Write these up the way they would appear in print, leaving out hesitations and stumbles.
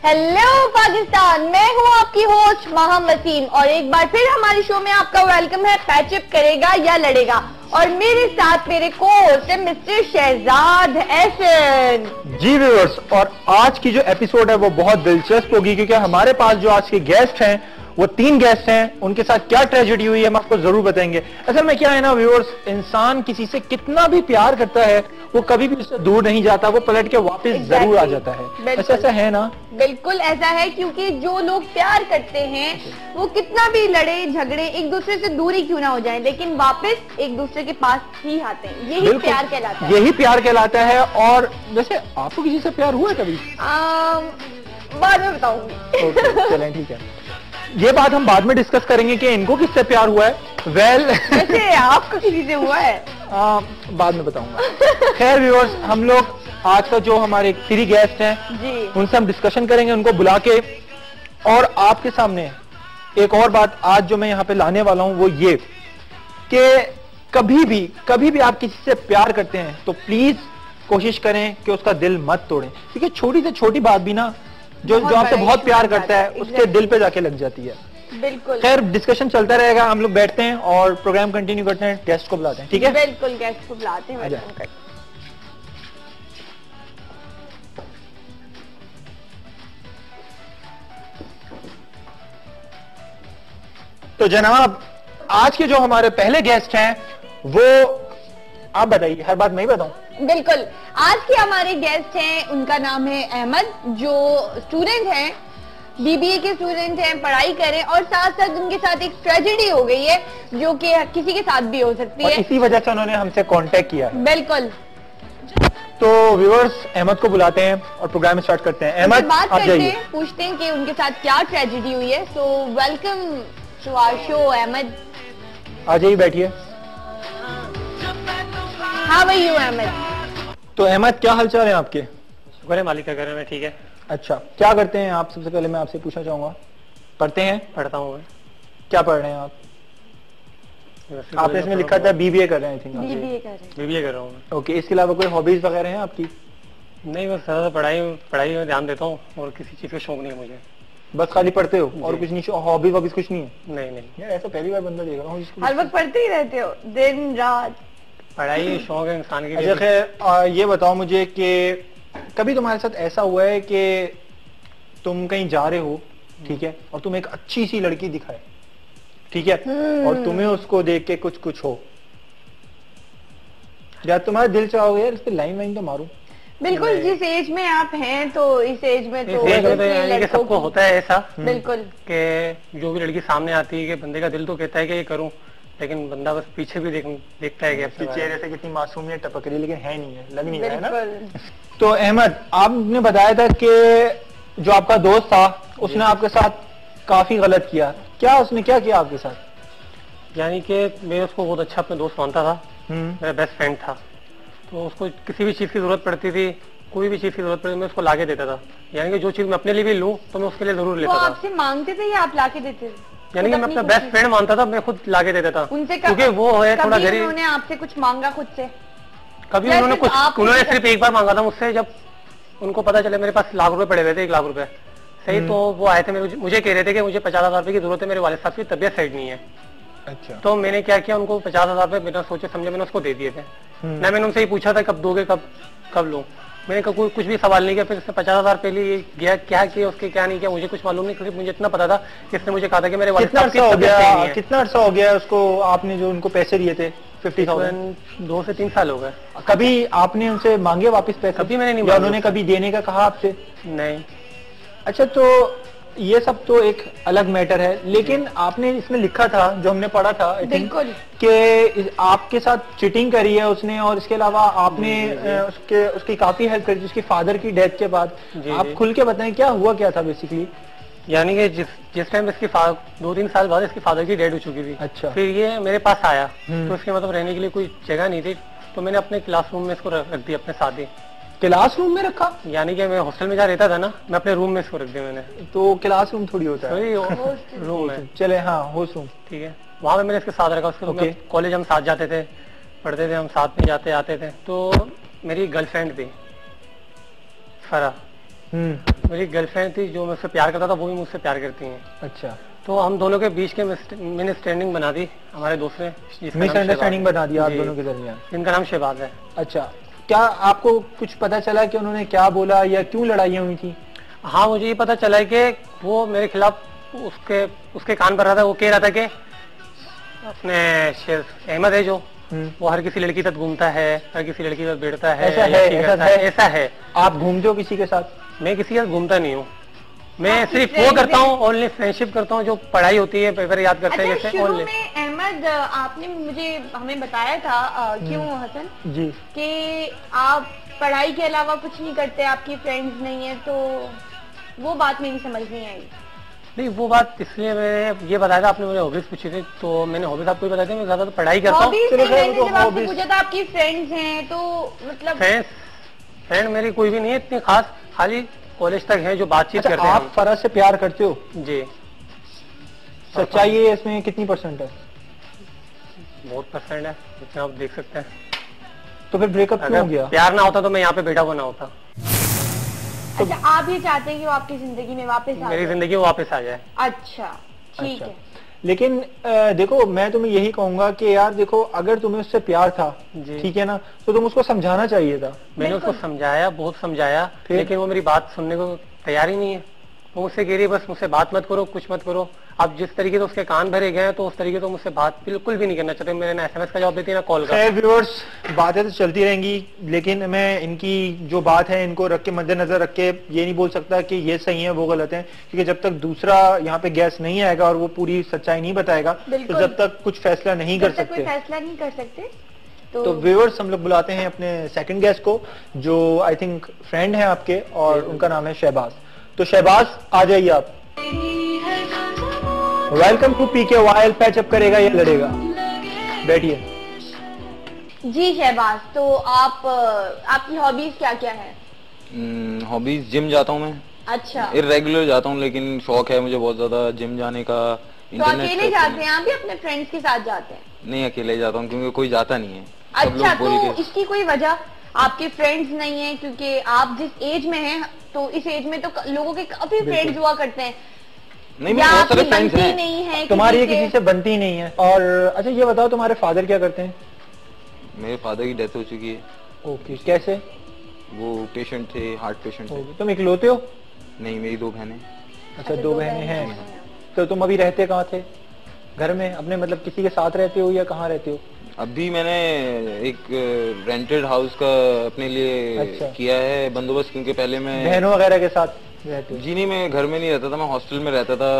Hello Pakistan, मैं हूँ आपकी होस्ट माहम वसीम और एक बार फिर हमारे शो में आपका वेलकम है। पैचअप करेगा या लड़ेगा, और मेरे साथ मेरे को होस्ट है मिस्टर शहजाद एहसन। जी व्यूअर्स, और आज की जो एपिसोड है वो बहुत दिलचस्प होगी क्योंकि हमारे पास जो आज के गेस्ट हैं वो 3 गेस्ट हैं। उनके साथ क्या ट्रेजेडी हुई है हम आपको जरूर बताएंगे। असल में क्या है ना व्यूअर्स, इंसान किसी से कितना भी प्यार करता है वो कभी भी उससे दूर नहीं जाता, वो पलट के वापस जरूर आ जाता है। ऐसा है ना? बिल्कुल ऐसा है, क्योंकि जो लोग प्यार करते हैं वो कितना भी लड़े झगड़े एक दूसरे से दूरी क्यों ना हो जाए, लेकिन वापस एक दूसरे के पास ही आते हैं। यही प्यार कहलाता है। यही प्यार कहलाता है। और वैसे आपको किसी से प्यार हुआ है कभी? बाद में बताऊंगी। चलें ठीक है, ये बात हम बाद में डिस्कस करेंगे कि इनको किससे प्यार हुआ है। वैसे आपको किसी से हुआ है? बाद में बताऊंगा। खैर व्यूअर्स, हम लोग आज का जो हमारे 3 गेस्ट हैं जी, उनसे हम डिस्कशन करेंगे, उनको बुला के। और आपके सामने एक और बात आज जो मैं यहाँ पे लाने वाला हूँ वो ये कि कभी भी आप किसी से प्यार करते हैं तो प्लीज कोशिश करें कि उसका दिल मत तोड़ें, क्योंकि छोटी से छोटी बात भी ना जो आपसे बहुत प्यार करता है उसके दिल पे जाके लग जाती है। बिल्कुल। खैर डिस्कशन चलता रहेगा, हम लोग बैठते हैं और प्रोग्राम कंटिन्यू करते हैं। गेस्ट को बुलाते हैं, ठीक है? बिल्कुल, गेस्ट को बुलाते हैं। तो जनाब, आज के जो हमारे पहले गेस्ट हैं वो आप बताइए, हर बात मैं ही बताऊं? बिल्कुल, आज के हमारे गेस्ट हैं, उनका नाम है अहमद, जो स्टूडेंट हैं, बीबीए के स्टूडेंट हैं, पढ़ाई करें, और साथ साथ उनके साथ एक ट्रेजेडी हो गई है जो कि किसी के साथ भी हो सकती है। इसी वजह से उन्होंने हमसे कांटेक्ट किया। बिल्कुल। तो व्यूअर्स, अहमद को बुलाते हैं और प्रोग्राम स्टार्ट करते हैं। अहमद, बात आप करते जाइए। हैं, पूछते हैं कि उनके साथ क्या ट्रेजेडी हुई है। So welcome to our show Ahmed. आ जाइए, बैठिए। How are you Ahmed? तो अहमद, क्या हालचाल है आपके? शुक्र है मालिक का घर में, ठीक है। अच्छा, क्या करते हैं आप? सबसे पहले मैं आपसे पूछना चाहूंगा, पढ़ते हैं? पढ़ता हूँ मैं। क्या पढ़ रहे हैं आप? आपने इसमें लिखा था बीबीए कर रहे हैं। बीबीए कर रहे हैं। बीबीए कर रहा हूँ मैं। ओके, इसके अलावा कोई हॉबीज वगैरह हैं आपकी? नहीं, बस ज्यादा पढ़ाई में ध्यान देता हूँ और किसी चीज का शौक नहीं है मुझे। बस खाली पढ़ते हो और कुछ नहीं? हॉबी वॉबीज कुछ नहीं है? नहीं। यार ऐसा पहली बार बंदा देख रहा हूँ हर वक्त पढ़ते ही रहते हो दिन रात? पढ़ाई शौक है इंसान की। अच्छा खैर, ये बताओ मुझे कि कभी तुम्हारे साथ ऐसा हुआ है कि तुम कहीं जा रहे हो, ठीक है, और तुम एक अच्छी सी लड़की दिखाए, ठीक है, और तुम्हें उसको देख के कुछ हो, या तुम्हारा दिल चाहोगे यार इस पे लाइन तो मारूं? बिल्कुल, जिस एज में आप हैं तो इस एज में तो सबको होता है ऐसा। बिल्कुल, कि जो भी लड़की सामने आती है कि बंदे का दिल तो कहता है कि ये करूं, लेकिन बंदा बस पीछे भी देखता है कि चेहरे से कितनी मासूमियत टपक रही है, लेकिन है नहीं है, लग नहीं रहा है ना। तो अहमद, आपने बताया था कि जो आपका दोस्त था उसने आपके साथ काफी गलत किया। क्या उसने क्या किया आपके साथ? यानी कि मैं उसको बहुत अच्छा अपना दोस्त मानता था, मेरा बेस्ट फ्रेंड था। तो उसको किसी भी चीज की जरूरत पड़ती थी, कोई भी चीज की जरूरत पड़ती, मैं उसको लाके देता था। यानी कि जो चीज मैं अपने लिए भी लूं तो मैं उसके लिए जरूर लेता था। आपसे मांगते थे या आप लाके देते थे? यानी कि मैं अपना बेस्ट फ्रेंड मानता था, मैं खुद लाके देता था उनसे, क्योंकि वो है थोड़ा गरीब। उन्होंने आपसे कुछ मांगा खुद से? कभी उन्होंने सिर्फ एक बार मांगा था मुझसे, जब उनको पता चला मेरे पास लाख रुपए पड़े हुए थे, 1 लाख रुपए सही। तो वो आए थे, मुझे कह रहे थे कि मुझे 50,000 रुपए की जरूरत है, मेरे वाले साहब की तबियत सही नहीं है। अच्छा। तो मैंने क्या किया, उनको 50,000 रुपए बिना सोचे समझे मैंने उसको दे दिए थे। ना मैंने उनसे ही पूछा था कब दोगे, कब लूं। मैंने कुछ भी सवाल नहीं किया। फिर इसने 50,000 रुपए लिए गया, क्या किया उसके क्या नहीं किया मुझे कुछ मालूम नहीं, सिर्फ मुझे इतना पता था कि इसने मुझे कहा था कि मेरे वाले साहब की तबियत सही नहीं है। कितना अर्सा हो गया उसको, आपने जो उनको पैसे दिए थे 50,000? 2 से 3 साल हो गए। कभी आपने उनसे मांगे वापस पैसे? कभी मैंने नहीं मांगे। उन्होंने कभी देने का कहा आपसे? नहीं। अच्छा, तो ये सब तो एक अलग मैटर है, लेकिन आपने इसमें लिखा था, जो हमने पढ़ा था बिल्कुल, कि आपके साथ चीटिंग करी है उसने, और इसके अलावा आपने उसकी काफी हेल्प करी उसकी फादर की डेथ के बाद। आप खुल के बताएं क्या हुआ, क्या था बेसिकली? यानी कि जिस टाइम इसकी 2-3 साल बाद इसकी फादर की डेथ हो चुकी थी। अच्छा। फिर ये मेरे पास आया तो इसके मतलब रहने के लिए कोई जगह नहीं थी, तो मैंने अपने क्लासरूम में इसको रख दिया, अपने साथ ही। क्लासरूम में रखा? यानी कि मैं हॉस्टल में जहाँ रहता था ना, मैं अपने रूम में इसको रख दिया मैंने। तो क्लासरूम थोड़ी होता है, रूम है। चले, हाँ, हॉस्टल, ठीक है। वहां पे मैंने इसके साथ रखा। उसके कॉलेज हम साथ जाते थे, पढ़ते थे, हम साथ में जाते आते थे। तो मेरी गर्लफ्रेंड थी फरा, मेरी गर्लफ्रेंड थी जो मुझसे प्यार करता था, वो भी मुझसे प्यार करती हैं। अच्छा, तो हम दोनों के बीच के मिसअंडरस्टैंडिंग बना दी हमारे दोस्त ने, मिसअंडरस्टैंडिंग बना दी आप दोनों के दरमियान, जिनका नाम शहबाज है। अच्छा, क्या आपको कुछ पता चला कि उन्होंने क्या बोला या क्यों लड़ाइयाँ हुई थी? हाँ, मुझे ये पता चला कि वो मेरे खिलाफ उसके कान पर रहा था। वो कह रहा था कि अपने अहमद है जो, वो हर किसी लड़की तक घूमता है, हर किसी लड़की तक बैठता है। ऐसा है। आप घूमते हो किसी के साथ? मैं किसी के साथ घूमता नहीं हूँ, मैं सिर्फ वो करता हूँ, ओनली फ्रेंडशिप करता हूँ, जो पढ़ाई होती है, पेपर याद करते हैं। अच्छा, शुरू में अहमद आपने हमें बताया था क्यों हसन जी कि आप पढ़ाई के अलावा कुछ नहीं करते, आपकी फ्रेंड्स नहीं है, तो वो बात मेरी समझ नहीं आई। नहीं, वो बात इसलिए मैंने ये बताया था, आपने मुझे हॉबीज पूछी थी तो मैंने हॉबीज आपको बताया था। मैं ज्यादा तो पढ़ाई करता हूँ। जब आपको पूछा था आपकी फ्रेंड्स हैं, तो मतलब फ्रेंड मेरी कोई भी नहीं है इतनी खास, खाली कॉलेज तक है जो बातचीत करते हैं। आप फराज से प्यार करते हो? जी। सच्चाई है इसमें कितनी परसेंट है? बहुत परसेंट है, जितना आप देख सकते हैं। तो फिर ब्रेकअप क्यों हो गया? प्यार ना होता तो मैं यहाँ पे बैठा हुआ ना होता। अच्छा, आप ये चाहते हैं कि वो आपकी जिंदगी में वापस आ जाए? मेरी जिंदगी में वापस आ जाए। अच्छा, ठीक है। लेकिन देखो, मैं तुम्हें यही कहूंगा कि यार देखो, अगर तुम्हें उससे प्यार था, ठीक है ना, तो तुम उसको समझाना चाहिए था। मैंने उसको समझाया, बहुत समझाया, लेकिन वो मेरी बात सुनने को तैयार ही नहीं है। वो मुझसे कह रही है बस मुझसे बात मत करो, कुछ मत करो। अब जिस तरीके से उसके कान भरे गए हैं, तो उस तरीके तो मुझसे बात बिल्कुल भी नहीं करना चाहते। मैंने ना SMS का जवाब देती ना कॉल का। व्यूअर्स, बातें तो चलती रहेंगी, लेकिन मैं इनकी जो बात है इनको रख के मद्देनजर रख के ये नहीं बोल सकता कि ये सही है वो गलत है, क्योंकि जब तक दूसरा यहाँ पे गेस्ट नहीं आएगा और वो पूरी सच्चाई नहीं बताएगा, तो जब तक कुछ फैसला नहीं कर सकते, फैसला नहीं कर सकते। तो व्यूअर्स, हम लोग बुलाते हैं अपने सेकंड गेस्ट को, जो आई थिंक फ्रेंड है आपके, और उनका नाम है शहबाज। तो शहबाज, आ जाइए आप। Welcome to PK while. Patch up करेगा या लड़ेगा? बैठिए। जी शहबाज, तो आप आपकी हॉबीज क्या क्या है? हॉबीज, जिम जाता हूँ मैं। अच्छा। इरेगुलर जाता हूँ, लेकिन शौक है मुझे बहुत ज्यादा जिम जाने का। तो अकेले जाते हैं आप या अपने फ्रेंड्स के साथ जाते हैं? नहीं, अकेले जाता हूँ, क्योंकि कोई जाता नहीं है। अच्छा, तो इसकी कोई वजह? आपके फ्रेंड्स नहीं है क्योंकि आप जिस एज में हैं, तो इस एज में तो लोगों के काफी फ्रेंड्स हुआ करते हैं। नहीं, मेरे बहुत सारे फ्रेंड्स हैं। नहीं है तुम्हारी किसी से बनती नहीं है। और अच्छा, ये बताओ तुम्हारे फादर क्या करते हैं? मेरे फादर की डेथ हो चुकी है। ओके, कैसे? वो पेशेंट थे, हार्ट पेशेंट थे। तुम इकलौते हो? नहीं, मेरी 2 बहनें। अच्छा, 2 बहनें हैं। तो तुम अभी रहते कहाँ थे? घर में अपने, मतलब किसी के साथ रहते हो या कहाँ रहते हो? अभी मैंने एक रेंटेड हाउस का अपने लिए किया है बंदोबस्त, क्योंकि पहले मैं बहनों वगैरह के साथ रहते हो? जी नहीं, मैं घर में नहीं रहता था, मैं हॉस्टल में रहता था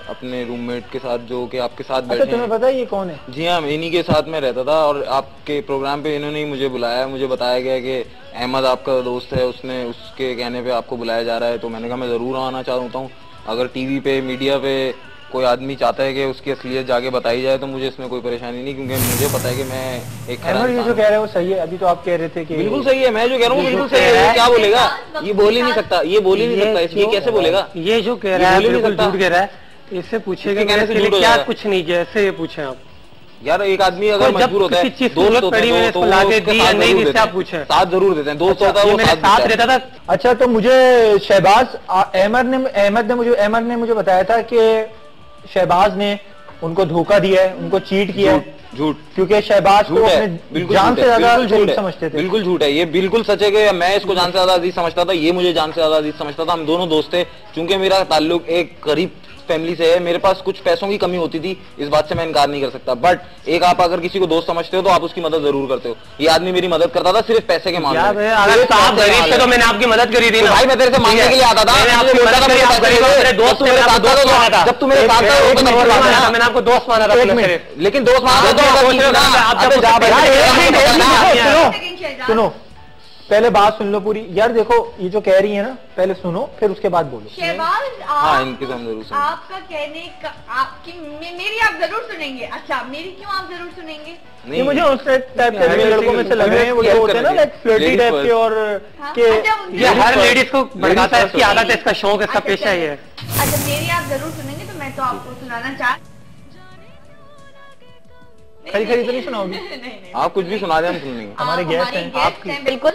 अपने रूममेट के साथ, जो कि आपके साथ बैठे। अच्छा, तुम्हें पता है ये कौन है? जी हाँ, इन्हीं के साथ मैं रहता था, और आपके प्रोग्राम पे इन्होंने ही मुझे बुलाया। मुझे बताया गया कि अहमद आपका दोस्त है, उसने उसके कहने पे आपको बुलाया जा रहा है। तो मैंने कहा मैं जरूर आना चाहता हूँ। अगर टीवी पे, मीडिया पे कोई आदमी चाहता है कि उसकी असलियत जाके बताई जाए, तो मुझे इसमें कोई परेशानी नहीं, क्योंकि मुझे पता है कि मैं एक ये जो कह रहे हैं वो सही है। अभी तो आप कह रहे थे कि बिल्कुल सही है। मैं जो कह रहा हूँ बिल्कुल सही है। क्या बोलेगा? ये बोल ही नहीं सकता, ये बोल ही नहीं सकता। ये कैसे बोलेगा? ये जो कह रहा है बिल्कुल झूठ कह रहा है। इससे पूछेगा क्या कुछ नहीं किया, ऐसे पूछे आप। यार, एक आदमी अगर मजबूर होता है, दोस्त होता है तो साथ जरूर देते हैं। दोस्त होता है वो साथ रहता था। अच्छा, तो मुझे शहबाज, अहमद ने मुझे बताया था कि शहबाज ने उनको धोखा दिया है, उनको चीट किया है। झूठ, क्योंकि शहबाज को अपने जान से ज्यादा झूठ समझते थे। बिल्कुल झूठ है, ये बिल्कुल सच है कि मैं इसको जान से ज्यादा अजीज समझता था, ये मुझे जान से ज्यादा अजीज समझता था। हम दोनों दोस्त थे। चूंकि मेरा ताल्लुक एक गरीब फैमिली से है, मेरे पास कुछ पैसों की कमी होती थी, इस बात से मैं इनकार नहीं कर सकता। बट एक, आप अगर किसी को दोस्त समझते हो तो आप उसकी मदद जरूर करते हो। ये आदमी मेरी मदद करता था सिर्फ पैसे के मामले में। अगर आप गरीब थे तो मैंने आपकी मदद करी थी ना भाई। मैं तेरे से मांगने के लिए आता था, जब तू मेरे साथ था मैंने आपको दोस्त माना था। लेकिन दोस्त सुनो, पहले बात सुन लो पूरी। यार देखो, ये जो कह रही है ना, पहले सुनो फिर उसके बाद बोलो। शहबाज, हाँ, इनकी तो हम जरूर सुनेंगे। आपका कहने का, आपकी मेरी आप जरूर सुनेंगे। अच्छा, मेरी क्यों आप जरूर सुनेंगे? नहीं, मुझे उस टाइप के लड़कों में से लग रहे हैं, वो जो होते हैं ना लाइक फ्लर्टी टाइप के, और ये हर लेडीज को भड़काता है, इसकी आदत है, इसका शौक है, इसका पेशा है। अच्छा, मेरी आप जरूर सुनेंगे, तो मैं तो आपको सुनाना खरी तो नहीं सुनाओगी? आप कुछ भी सुना दे, हम सुन लेंगे। हमारे गेस्ट हैं, बिल्कुल।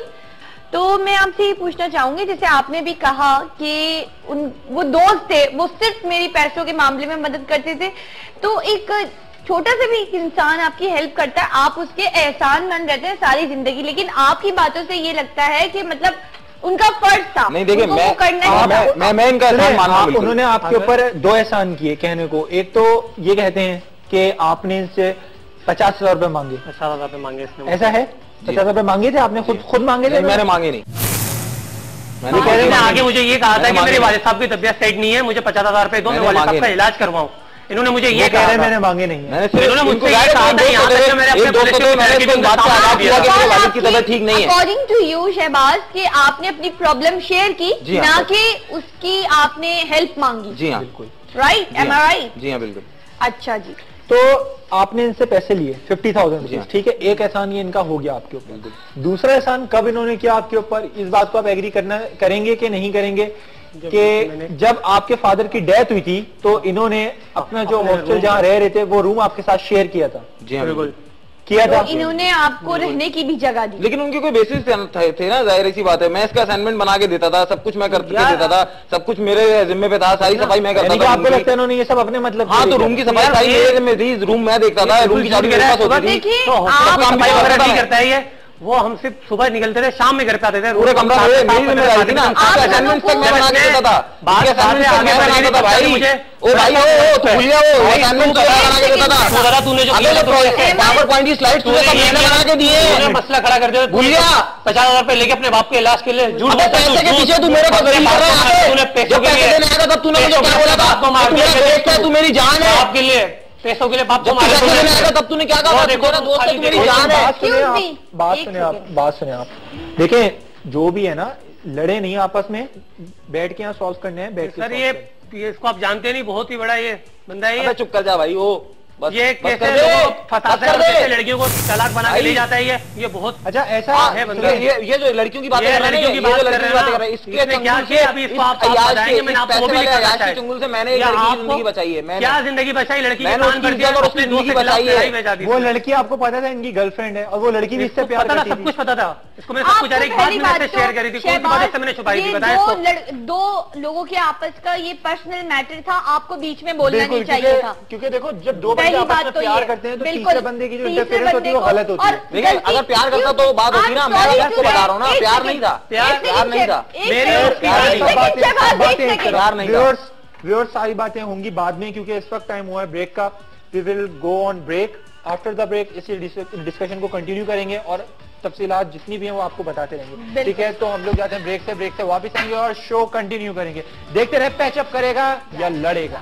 तो मैं आपसे ये पूछना चाहूंगी, जैसे आपने भी कहा कि वो दोस्त थे, वो सिर्फ मेरी पैसों के मामले में मदद करते थे, तो एक छोटा सा भी एक इंसान आपकी हेल्प करता है, आप उसके एहसानमंद रहते हैं सारी जिंदगी, लेकिन आपकी बातों से ये लगता है कि मतलब उनका फर्ज था। नहीं देखिए, मैं इनका एहसान मानता हूं। उन्होंने आपके ऊपर 2 एहसान किए कहने को। एक तो ये कहते हैं कि आपने इनसे 50,000 रुपए मांगे। 50,000 रुपए मांगे इसने। ऐसा है? 50,000 रुपए मांगे थे आपने? खुद मांगे थे? मैंने मांगे नहीं। मैंने आगे मुझे ये कहा था कि मेरे वालिद साहब की तबीयत सही नहीं है, मुझे 50,000 रुपए दो, मैं वालिद साहब का इलाज करवाऊं। इन्होंने मुझे ये कहा, मैंने मांगे नहीं है। इन्होंने मुझसे ये कहा था, यहाँ तक मैंने अपने की तबीयत ठीक नहीं है। अकॉर्डिंग टू यू शहबाज, कि आपने अपनी प्रॉब्लम शेयर की, ना कि उसकी आपने हेल्प मांगी। जी हाँ बिल्कुल। राइट, एम आई राइट? जी हाँ बिल्कुल। अच्छा जी। तो आपने इनसे पैसे लिए 50,000, ठीक है, एक एहसान ये इनका हो गया आपके ऊपर। दूसरा एहसान कब इन्होंने किया आपके ऊपर, इस बात को आप एग्री करेंगे कि नहीं करेंगे कि जब आपके फादर की डेथ हुई थी तो इन्होंने अपना जो हॉस्टल जहाँ रह रहे थे वो रूम आपके साथ शेयर किया था? जी हाँ बिल्कुल किया था। तो इन्होंने आपको रहने की भी जगह दी, लेकिन उनके कोई बेसिस थे ना, जाहिर सी बात है। मैं इसका असाइनमेंट बना के देता था, सब कुछ मैं करके देता था, सब कुछ मेरे जिम्मे पे था, सारी सफाई मैं करता था। आपको लगता है इन्होंने ये सब अपने मतलब? हाँ, तो रूम की सफाई सारी मेरे जिम्मे थी, रूम मैं देखता था, रूम की चाबी मेरे पास होती थी। सफाई वगैरह नहीं करता है ये, वो हमसे सुबह निकलते थे, शाम में घर पे आते थे। पूरे कमरा मेरी जिम्मेदारी थी ना, असाइनमेंट तक मैं बना के देता था। आगे बनाता था भाई। ओ भाई ओ भूलिया, वो असाइनमेंट तो बना के देता था। तूने जो पावर पॉइंट की स्लाइड मैंने बना के दिए। मसला खड़ा कर दिया। भूलिया 50,000 रुपए लेके अपने बाप के इलाज के लिए झूठ पैसे के पीछे तू मेरे को गरीब कर रहा है। जब पैसे देने आया था तब तूने मुझे क्या बोला था? तू मेरी जान है। आपके लिए पैसों के लिए बाप को मारा था, तब तूने क्या कहा? देखो ना दोस्त, मेरी जान है। बात सुने आप। देखें, जो भी है ना, लड़े नहीं आपस में, बैठ के यहाँ सॉल्व करने हैं, बैठ के। सर ये इसको आप जानते नहीं, बहुत ही बड़ा ये बंदा है ये। चुप कर जा भाई। वो ये कैसे कैसे लड़कियों को तलाक बना के ले जाता है ये बहुत अच्छा ऐसा है बंदा। ये जो लड़कियों की बात कर रहे हैं, इसके क्या किया अभी इसको आप बताएंगे? मैंने आपको भी लिखा चुंगल से मैंने जिंदगी बचाई है। क्या जिंदगी बचाई? लड़की वो लड़की आपको पता था इनकी गर्लफ्रेंड है, और वो लड़की भी इससे प्यार करती थी। सब कुछ पता था इसको। मैं सब कुछ शेयर करी थी, कौन सी वजह से मैंने छुपाई थी बताया? 2 लोगों के आपस का ये पर्सनल मैटर था, आपको बीच में बोलना नहीं चाहिए था। क्योंकि देखो, जब 2 आपस में प्यार करते हैं तो तीसरे बंदे की जो इंटरफेरेंस होती है वो गलत होती है। देखिए, अगर प्यार करता तो बात होती ना। मैं आपको बता रहा हूँ ना, प्यार नहीं था, प्यार नहीं था, प्यार नहीं था। व्यूअर्स, सारी बातें होंगी बाद में, क्योंकि इस वक्त टाइम हुआ है ब्रेक का। We will go on break. After the break इस डिस्कशन को कंटिन्यू करेंगे और तफसीलात जितनी भी हैं वो आपको बताते रहेंगे, ठीक है? तो हम लोग जाते हैं ब्रेक से वापस आएंगे और शो कंटिन्यू करेंगे। देखते रहे पैचअप करेगा या लड़ेगा।